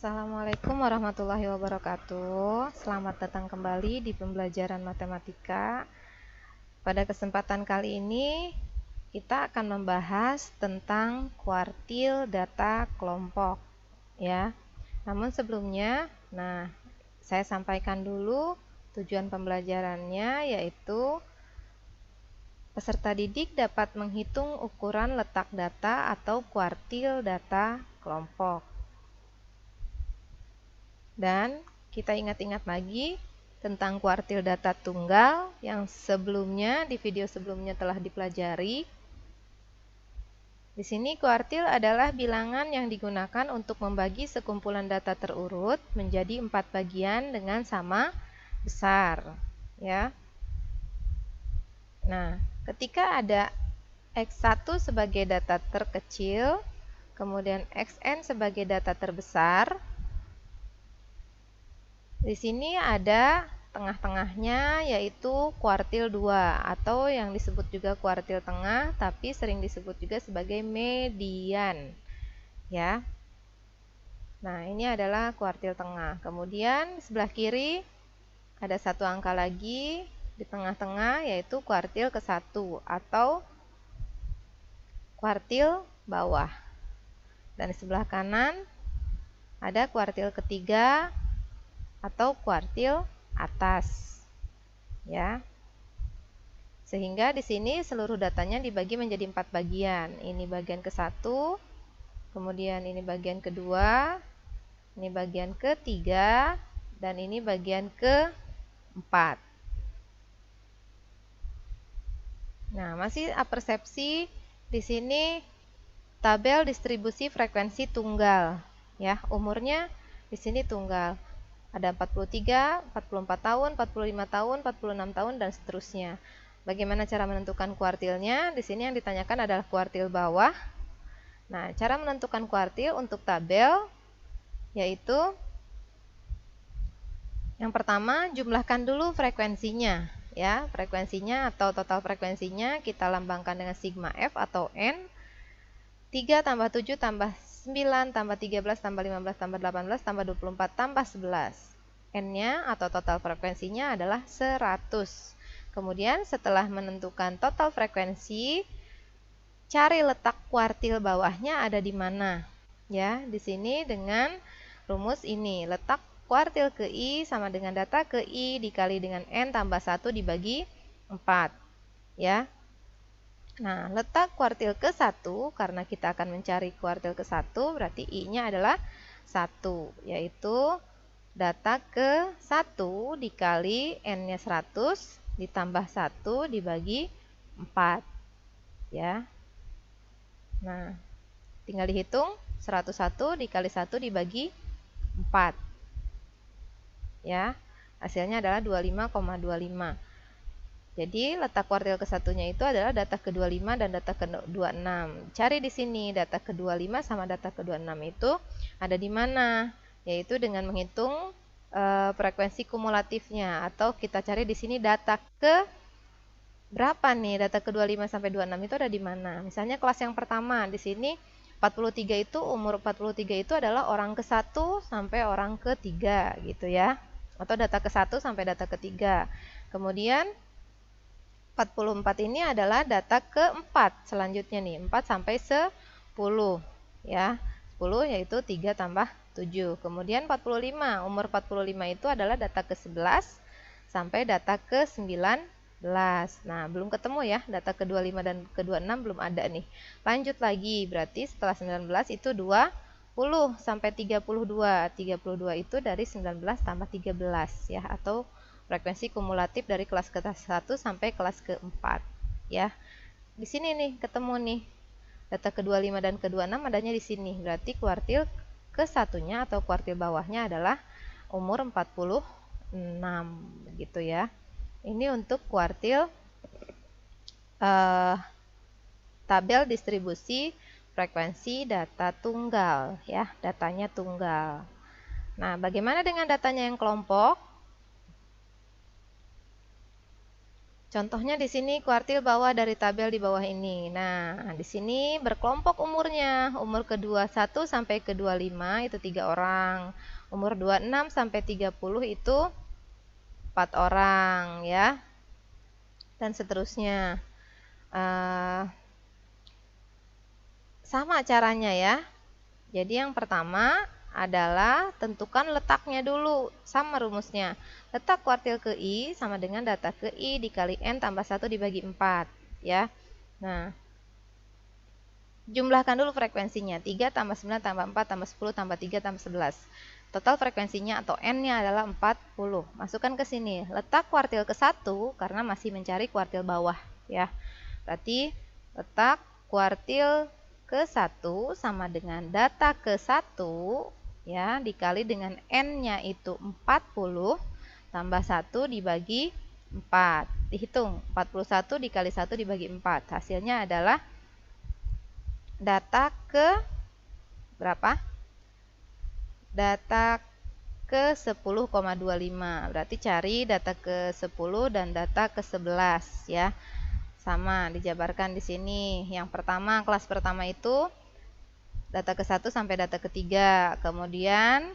Assalamualaikum warahmatullahi wabarakatuh. Selamat datang kembali di pembelajaran matematika. Pada kesempatan kali ini kita akan membahas tentang kuartil data kelompok ya. Namun sebelumnya, saya sampaikan dulu tujuan pembelajarannya, yaitu peserta didik dapat menghitung ukuran letak data atau kuartil data kelompok. Dan kita ingat-ingat lagi tentang kuartil data tunggal yang sebelumnya, di video sebelumnya telah dipelajari. Di sini kuartil adalah bilangan yang digunakan untuk membagi sekumpulan data terurut menjadi 4 bagian dengan sama besar, ya. Nah, ketika ada X1 sebagai data terkecil, kemudian Xn sebagai data terbesar, di sini ada tengah-tengahnya, yaitu kuartil 2 atau yang disebut juga kuartil tengah, tapi sering disebut juga sebagai median, ya. Nah, ini adalah kuartil tengah. Kemudian sebelah kiri ada satu angka lagi di tengah-tengah, yaitu kuartil ke-1 atau kuartil bawah. Dan di sebelah kanan ada kuartil ketiga atau kuartil atas, ya. Sehingga di sini seluruh datanya dibagi menjadi 4 bagian. Ini bagian ke-1, kemudian ini bagian kedua, ini bagian ketiga, dan ini bagian ke-4. Nah, masih persepsi di sini tabel distribusi frekuensi tunggal, ya. Umurnya di sini tunggal. Ada 43, 44 tahun, 45 tahun, 46 tahun, dan seterusnya. Bagaimana cara menentukan kuartilnya? Di sini yang ditanyakan adalah kuartil bawah. Nah, cara menentukan kuartil untuk tabel yaitu yang pertama, jumlahkan dulu frekuensinya, ya. Frekuensinya atau total frekuensinya kita lambangkan dengan sigma F atau N. 3 tambah 7 tambah 9 tambah 13 tambah 15 tambah 18 tambah 24 tambah 11. N-nya atau total frekuensinya adalah 100. Kemudian setelah menentukan total frekuensi, cari letak kuartil bawahnya ada di mana. Ya, di sini dengan rumus ini, letak kuartil ke I sama dengan data ke I dikali dengan N tambah 1 dibagi 4. Ya. Nah, letak kuartil ke-1, karena kita akan mencari kuartil ke-1, berarti I-nya adalah 1, yaitu data ke-1 dikali N-nya 100 ditambah 1 dibagi 4. Ya. Nah, tinggal dihitung, 101 dikali 1 dibagi 4. Ya, hasilnya adalah 25,25. Jadi letak kuartil ke-1-nya itu adalah data ke-25 dan data ke-26. Cari di sini data ke-25 sama data ke-26 itu ada di mana? Yaitu dengan menghitung frekuensi kumulatifnya, atau kita cari di sini data ke berapa nih? Data ke-25 sampai 26 itu ada di mana? Misalnya kelas yang pertama di sini 43 itu, umur 43 itu adalah orang ke-1 sampai orang ke-3 gitu ya. Atau data ke-1 sampai data ke-3. Kemudian 44 ini adalah data ke-4 selanjutnya nih, 4 sampai 10 ya. 10 yaitu 3 tambah 7. Kemudian 45, umur 45 itu adalah data ke-11 sampai data ke-19. Nah, belum ketemu ya, data ke-25 dan ke-26 belum ada nih. Lanjut lagi, berarti setelah 19 itu 20 sampai 32. 32 itu dari 19 tambah 13 ya, atau frekuensi kumulatif dari kelas ke-1 sampai kelas ke-4 ya. Di sini nih ketemu nih data ke-25 dan ke-26 adanya di sini. Berarti kuartil ke-1-nya atau kuartil bawahnya adalah umur 46 gitu ya. Ini untuk kuartil tabel distribusi frekuensi data tunggal ya, datanya tunggal. Nah, bagaimana dengan datanya yang kelompok? Contohnya di sini kuartil bawah dari tabel di bawah ini. Nah, di sini berkelompok umurnya. Umur ke-21 sampai ke-25 itu 3 orang. Umur 26 sampai 30 itu 4 orang ya. Dan seterusnya. Sama caranya ya. Jadi yang pertama adalah tentukan letaknya dulu, sama rumusnya. Letak kuartil ke I sama dengan data ke I dikali N tambah 1 dibagi 4 ya. Nah, jumlahkan dulu frekuensinya. 3 tambah 9 tambah 4 tambah 10 tambah 3 tambah 11. Total frekuensinya atau N-nya adalah 40. Masukkan ke sini. Letak kuartil ke 1 karena masih mencari kuartil bawah ya. Berarti letak kuartil ke 1 sama dengan data ke 1 ya dikali dengan N-nya itu 40 tambah 1 dibagi 4. Dihitung 41 dikali 1 dibagi 4. Hasilnya adalah data ke berapa? Data ke 10,25. Berarti cari data ke 10 dan data ke 11 ya. Sama dijabarkan di sini. Yang pertama, kelas pertama itu data ke-1 sampai data ke-3. Kemudian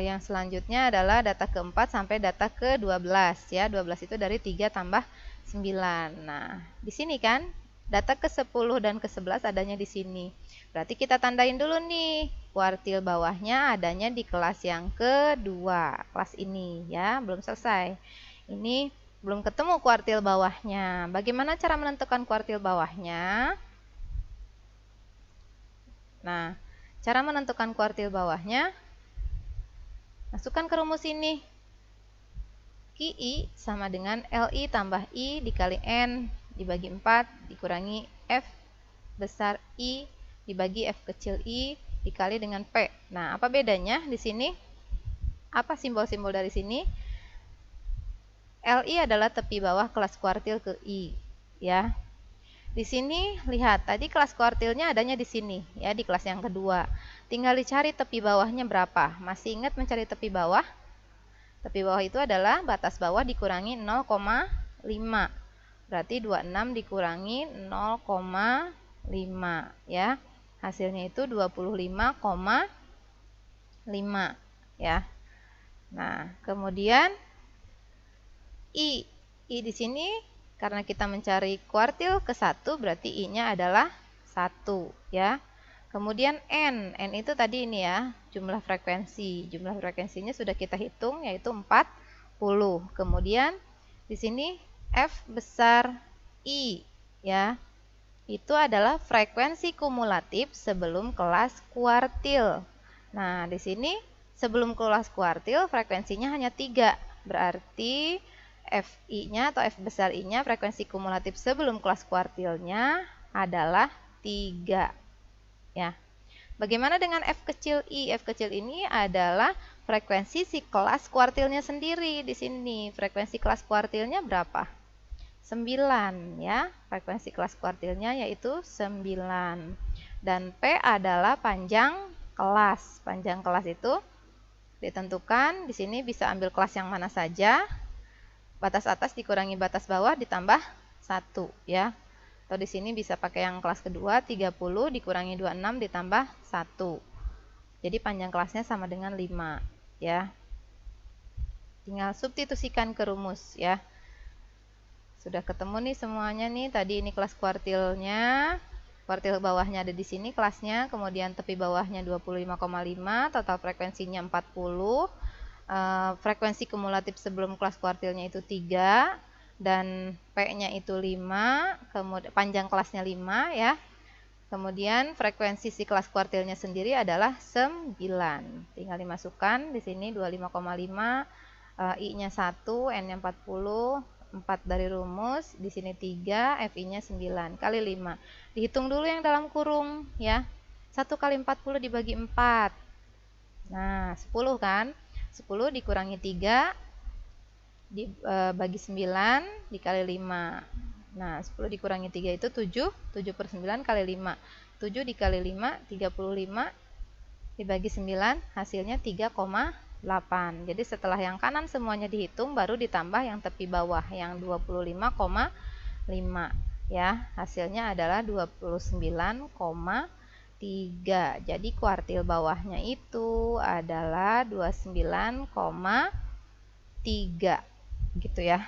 yang selanjutnya adalah data ke-4 sampai data ke-12 ya. 12 itu dari 3 tambah 9. Nah, di sini kan data ke-10 dan ke-11 adanya di sini. Berarti kita tandain dulu nih. Kuartil bawahnya adanya di kelas yang kedua. Kelas ini ya, belum selesai. Ini belum ketemu kuartil bawahnya. Bagaimana cara menentukan kuartil bawahnya? Nah, cara menentukan kuartil bawahnya, masukkan ke rumus ini. QI sama dengan LI tambah I dikali N dibagi 4 dikurangi F besar I dibagi F kecil I dikali dengan P. Nah, apa bedanya di sini? Apa simbol-simbol dari sini? LI adalah tepi bawah kelas kuartil ke I, ya. Di sini lihat, tadi kelas kuartilnya adanya di sini, ya, di kelas yang kedua. Tinggal dicari tepi bawahnya berapa. Masih ingat mencari tepi bawah? Tepi bawah itu adalah batas bawah dikurangi 0,5. Berarti 26 dikurangi 0,5, ya. Hasilnya itu 25,5, ya. Nah, kemudian I di sini karena kita mencari kuartil ke 1 berarti I-nya adalah 1 ya. Kemudian N itu tadi ini ya, jumlah frekuensi. Jumlah frekuensinya sudah kita hitung yaitu 40. Kemudian di sini F besar I ya. Itu adalah frekuensi kumulatif sebelum kelas kuartil. Nah, di sini sebelum kelas kuartil frekuensinya hanya 3. Berarti FI-nya atau F besar I-nya frekuensi kumulatif sebelum kelas kuartilnya adalah 3. Ya. Bagaimana dengan F kecil I? F kecil ini adalah frekuensi si kelas kuartilnya sendiri. Di sini frekuensi kelas kuartilnya berapa? 9 ya. Frekuensi kelas kuartilnya yaitu 9. Dan P adalah panjang kelas. Panjang kelas itu ditentukan di sini bisa ambil kelas yang mana saja. Batas atas dikurangi batas bawah ditambah 1 ya. Atau di sini bisa pakai yang kelas kedua 30 dikurangi 26 ditambah 1. Jadi panjang kelasnya sama dengan 5 ya. Tinggal substitusikan ke rumus ya. Sudah ketemu nih semuanya nih. Tadi ini kelas kuartilnya. Kuartil bawahnya ada di sini kelasnya. Kemudian tepi bawahnya 25,5. Total frekuensinya 40. Frekuensi kumulatif sebelum kelas kuartilnya itu 3 dan P-nya itu 5, kemudian panjang kelasnya 5 ya. Kemudian frekuensi si kelas kuartilnya sendiri adalah 9. Tinggal dimasukkan di sini 25,5, I-nya 1, N-nya 40, 4 dari rumus, di sini 3, FI-nya 9 kali 5. Dihitung dulu yang dalam kurung ya. 1 kali 40 dibagi 4. Nah, 10 kan? 10 dikurangi 3 dibagi 9 dikali 5. Nah, 10 dikurangi 3 itu 7. 7 per 9 kali 5. 7 dikali 5, 35 dibagi 9 hasilnya 3,5 8. Jadi setelah yang kanan semuanya dihitung, baru ditambah yang tepi bawah yang 25,5 ya. Hasilnya adalah 29,3. Jadi kuartil bawahnya itu adalah 29,3 gitu ya.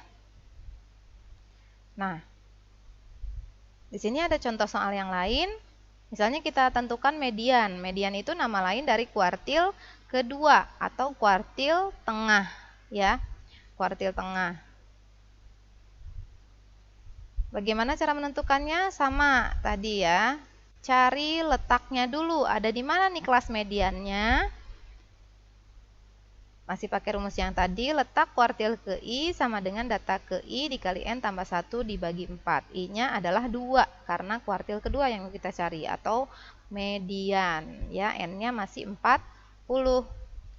Nah, di sini ada contoh soal yang lain. Misalnya kita tentukan median. Median itu nama lain dari kuartil kedua atau kuartil tengah ya. Kuartil tengah. Bagaimana cara menentukannya? Sama tadi ya. Cari letaknya dulu. Ada di mana nih kelas mediannya? Masih pakai rumus yang tadi, letak kuartil ke I sama dengan data ke I dikali N tambah 1 dibagi 4. I-nya adalah 2 karena kuartil kedua yang kita cari atau median ya. N-nya masih 40.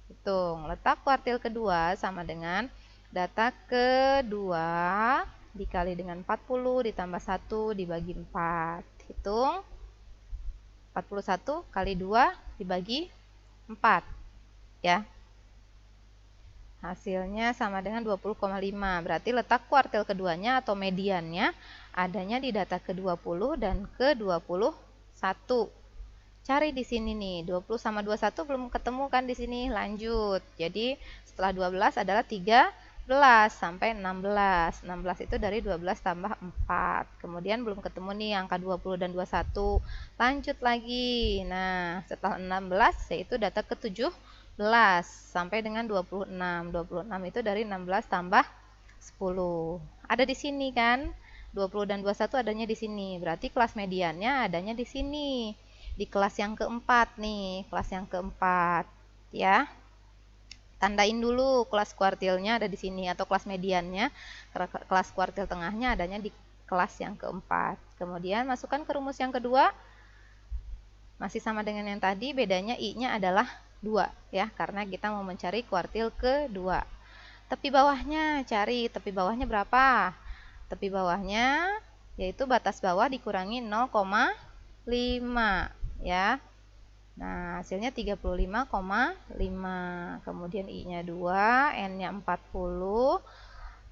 Hitung, letak kuartil kedua sama dengan data kedua dikali dengan 40 ditambah 1 dibagi 4. Hitung, 41 kali 2 dibagi 4 ya. Hasilnya sama dengan 20,5. Berarti letak kuartil keduanya atau mediannya adanya di data ke-20 dan ke-21. Cari di sini nih, 20 sama 21 belum ketemu kan di sini. Lanjut. Jadi setelah 12 adalah 13 sampai 16. 16 itu dari 12 tambah 4. Kemudian belum ketemu nih angka 20 dan 21. Lanjut lagi. Nah, setelah 16 yaitu data ke-7 sampai dengan 26. 26 itu dari 16 tambah 10. Ada di sini kan? 20 dan 21 adanya di sini. Berarti kelas mediannya adanya di sini. Di kelas yang keempat nih, kelas yang keempat ya. Tandain dulu kelas kuartilnya ada di sini atau kelas mediannya. Kelas kuartil tengahnya adanya di kelas yang keempat. Kemudian masukkan ke rumus yang kedua. Masih sama dengan yang tadi, bedanya I-nya adalah 2 ya, karena kita mau mencari kuartil kedua. Tepi bawahnya, cari tepi bawahnya berapa? Tepi bawahnya yaitu batas bawah dikurangi 0,5 ya. Nah, hasilnya 35,5. Kemudian I-nya 2, N-nya 40.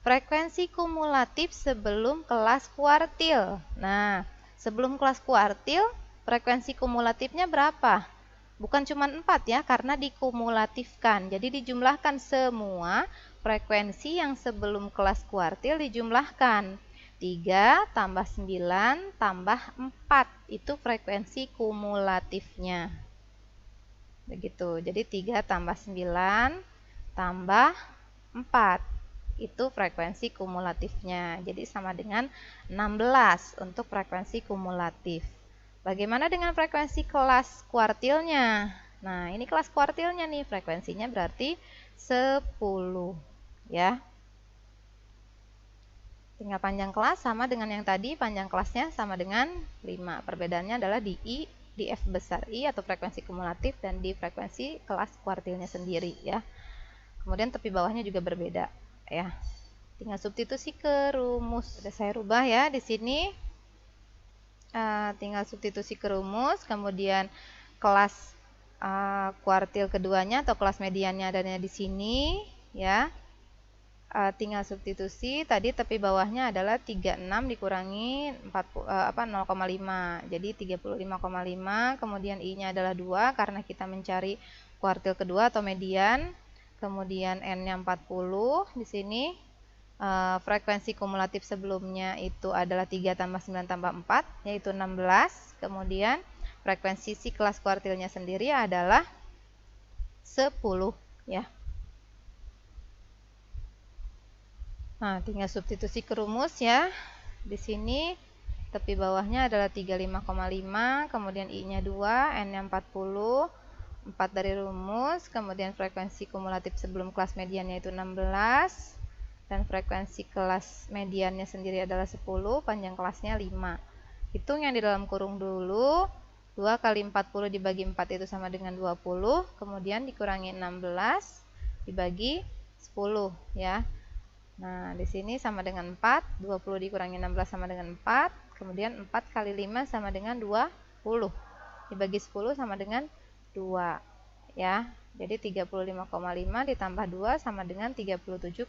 Frekuensi kumulatif sebelum kelas kuartil. Nah, sebelum kelas kuartil frekuensi kumulatifnya berapa? Bukan cuma 4 ya, karena dikumulatifkan. Jadi dijumlahkan semua frekuensi yang sebelum kelas kuartil dijumlahkan. 3 tambah 9 tambah 4. Itu frekuensi kumulatifnya. Begitu. Jadi 3 tambah 9 tambah 4. Itu frekuensi kumulatifnya. Jadi sama dengan 16 untuk frekuensi kumulatif. Bagaimana dengan frekuensi kelas kuartilnya? Nah, ini kelas kuartilnya nih, frekuensinya berarti 10 ya. Tinggal panjang kelas sama dengan yang tadi, panjang kelasnya sama dengan 5. Perbedaannya adalah di I, di F besar I atau frekuensi kumulatif dan di frekuensi kelas kuartilnya sendiri ya. Kemudian tepi bawahnya juga berbeda ya. Tinggal substitusi ke rumus. Sudah saya rubah ya di sini. Tinggal substitusi ke rumus, kemudian kelas kuartil keduanya atau kelas mediannya adanya di sini ya. Tinggal substitusi, tadi tepi bawahnya adalah 36 dikurangi 0,5. Jadi 35,5, kemudian I-nya adalah 2 karena kita mencari kuartil kedua atau median. Kemudian N-nya 40 di sini. Frekuensi kumulatif sebelumnya itu adalah 3 tambah 9 tambah 4 yaitu 16. Kemudian frekuensi si kelas kuartilnya sendiri adalah 10 ya. Nah, tinggal substitusi ke rumus ya. Di sini tepi bawahnya adalah 35,5, kemudian I-nya 2, N-nya 40, 4 dari rumus, kemudian frekuensi kumulatif sebelum kelas mediannya itu 16. Dan frekuensi kelas mediannya sendiri adalah 10, panjang kelasnya 5. Hitung yang di dalam kurung dulu. 2 kali 40 dibagi 4 itu sama dengan 20, kemudian dikurangi 16 dibagi 10 ya. Nah, di sini sama dengan 4, 20 dikurangi 16 sama dengan 4, kemudian 4 kali 5 sama dengan 20. Dibagi 10 sama dengan 2 ya. Jadi 35,5 ditambah 2 sama dengan 37,5.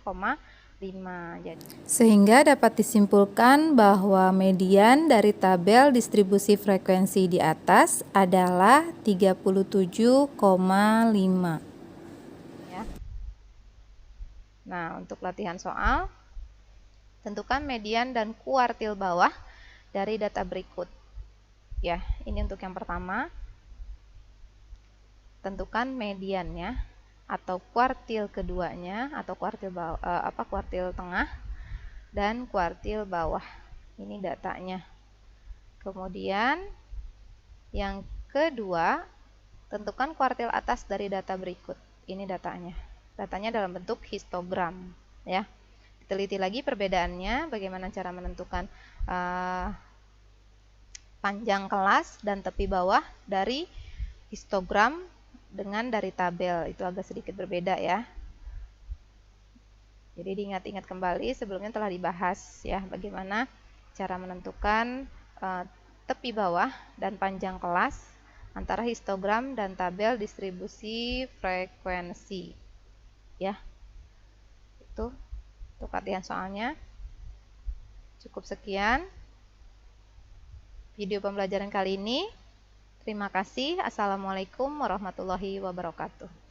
Jadi Sehingga dapat disimpulkan bahwa median dari tabel distribusi frekuensi di atas adalah 37,5. ya. Nah, untuk latihan soal, tentukan median dan kuartil bawah dari data berikut. Ya, ini untuk yang pertama. Tentukan mediannya atau kuartil keduanya atau kuartil bawah, kuartil tengah dan kuartil bawah. Ini datanya. Kemudian yang kedua, tentukan kuartil atas dari data berikut. Ini datanya. Datanya dalam bentuk histogram, ya. Teliti lagi perbedaannya, bagaimana cara menentukan panjang kelas dan tepi bawah dari histogram dengan dari tabel. Itu agak sedikit berbeda ya. Jadi diingat-ingat kembali, sebelumnya telah dibahas ya bagaimana cara menentukan tepi bawah dan panjang kelas antara histogram dan tabel distribusi frekuensi. Ya. Itu untuk latihan soalnya. Cukup sekian video pembelajaran kali ini. Terima kasih. Assalamualaikum warahmatullahi wabarakatuh.